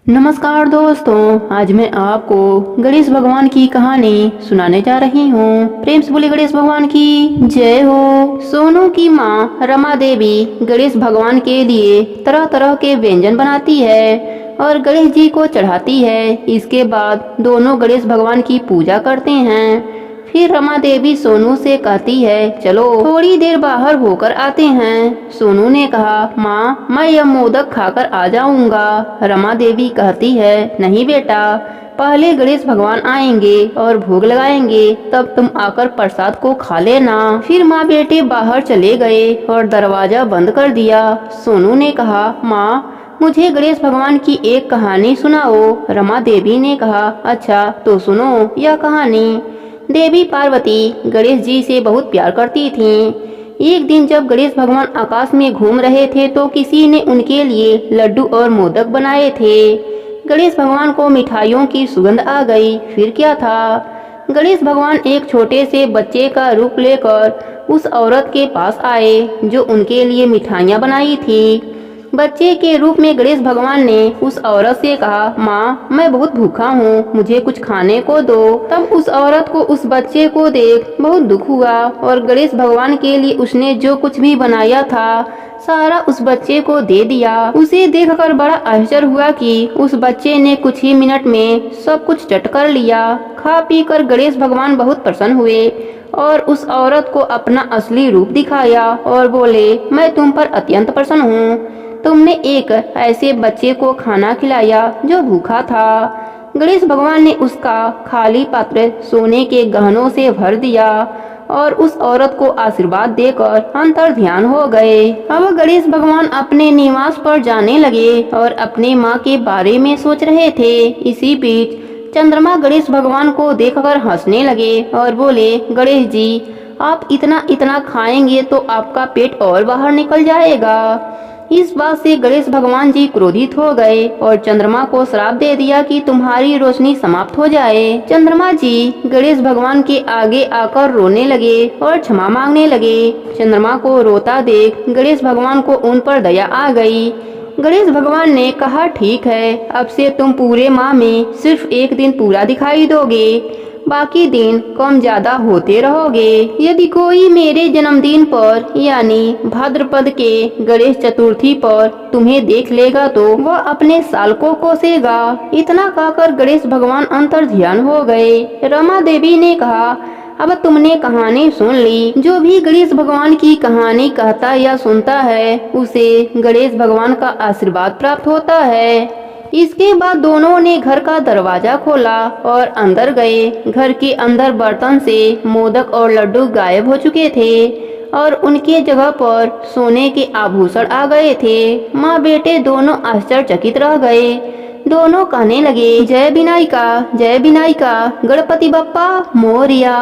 नमस्कार दोस्तों, आज मैं आपको गणेश भगवान की कहानी सुनाने जा रही हूँ। प्रेम से बोले गणेश भगवान की जय हो। सोनू की माँ रमा देवी गणेश भगवान के लिए तरह तरह के व्यंजन बनाती है और गणेश जी को चढ़ाती है। इसके बाद दोनों गणेश भगवान की पूजा करते हैं। फिर रमा देवी सोनू से कहती है, चलो थोड़ी देर बाहर होकर आते हैं। सोनू ने कहा, माँ मैं यह मोदक खाकर आ जाऊंगा। रमा देवी कहती है, नहीं बेटा, पहले गणेश भगवान आएंगे और भोग लगाएंगे, तब तुम आकर प्रसाद को खा लेना। फिर माँ बेटे बाहर चले गए और दरवाजा बंद कर दिया। सोनू ने कहा, माँ मुझे गणेश भगवान की एक कहानी सुनाओ। रमा देवी ने कहा, अच्छा तो सुनो यह कहानी। देवी पार्वती गणेश जी से बहुत प्यार करती थीं। एक दिन जब गणेश भगवान आकाश में घूम रहे थे तो किसी ने उनके लिए लड्डू और मोदक बनाए थे। गणेश भगवान को मिठाइयों की सुगंध आ गई। फिर क्या था, गणेश भगवान एक छोटे से बच्चे का रूप लेकर उस औरत के पास आए जो उनके लिए मिठाइयाँ बनाई थी। बच्चे के रूप में गणेश भगवान ने उस औरत से कहा, माँ मैं बहुत भूखा हूँ, मुझे कुछ खाने को दो। तब उस औरत को उस बच्चे को देख बहुत दुख हुआ और गणेश भगवान के लिए उसने जो कुछ भी बनाया था सारा उस बच्चे को दे दिया। उसे देखकर बड़ा आश्चर्य हुआ कि उस बच्चे ने कुछ ही मिनट में सब कुछ चट कर लिया। खा पी कर गणेश भगवान बहुत प्रसन्न हुए और उस औरत को अपना असली रूप दिखाया और बोले, मैं तुम पर अत्यंत प्रसन्न हूँ। तुमने एक ऐसे बच्चे को खाना खिलाया जो भूखा था। गणेश भगवान ने उसका खाली पात्र सोने के गहनों से भर दिया और उस औरत को आशीर्वाद देकर अंतर ध्यान हो गए। अब गणेश भगवान अपने निवास पर जाने लगे और अपने माँ के बारे में सोच रहे थे। इसी बीच चंद्रमा गणेश भगवान को देखकर हंसने लगे और बोले, गणेश जी आप इतना इतना खाएंगे तो आपका पेट और बाहर निकल जाएगा। इस बात से गणेश भगवान जी क्रोधित हो गए और चंद्रमा को श्राप दे दिया कि तुम्हारी रोशनी समाप्त हो जाए। चंद्रमा जी गणेश भगवान के आगे आकर रोने लगे और क्षमा मांगने लगे। चंद्रमा को रोता देख गणेश भगवान को उन पर दया आ गई। गणेश भगवान ने कहा, ठीक है, अब से तुम पूरे माह में सिर्फ एक दिन पूरा दिखाई दोगे, बाकी दिन कम ज्यादा होते रहोगे। यदि कोई मेरे जन्मदिन पर यानी भाद्रपद के गणेश चतुर्थी पर तुम्हें देख लेगा तो वह अपने साल को कोसेगा। इतना कहकर गणेश भगवान अंतर ध्यान हो गए। रमा देवी ने कहा, अब तुमने कहानी सुन ली। जो भी गणेश भगवान की कहानी कहता या सुनता है उसे गणेश भगवान का आशीर्वाद प्राप्त होता है। इसके बाद दोनों ने घर का दरवाजा खोला और अंदर गए। घर के अंदर बर्तन से मोदक और लड्डू गायब हो चुके थे और उनके जगह पर सोने के आभूषण आ गए थे। माँ बेटे दोनों आश्चर्यचकित रह गए। दोनों कहने लगे, जय विनायका गणपति बप्पा मोरया।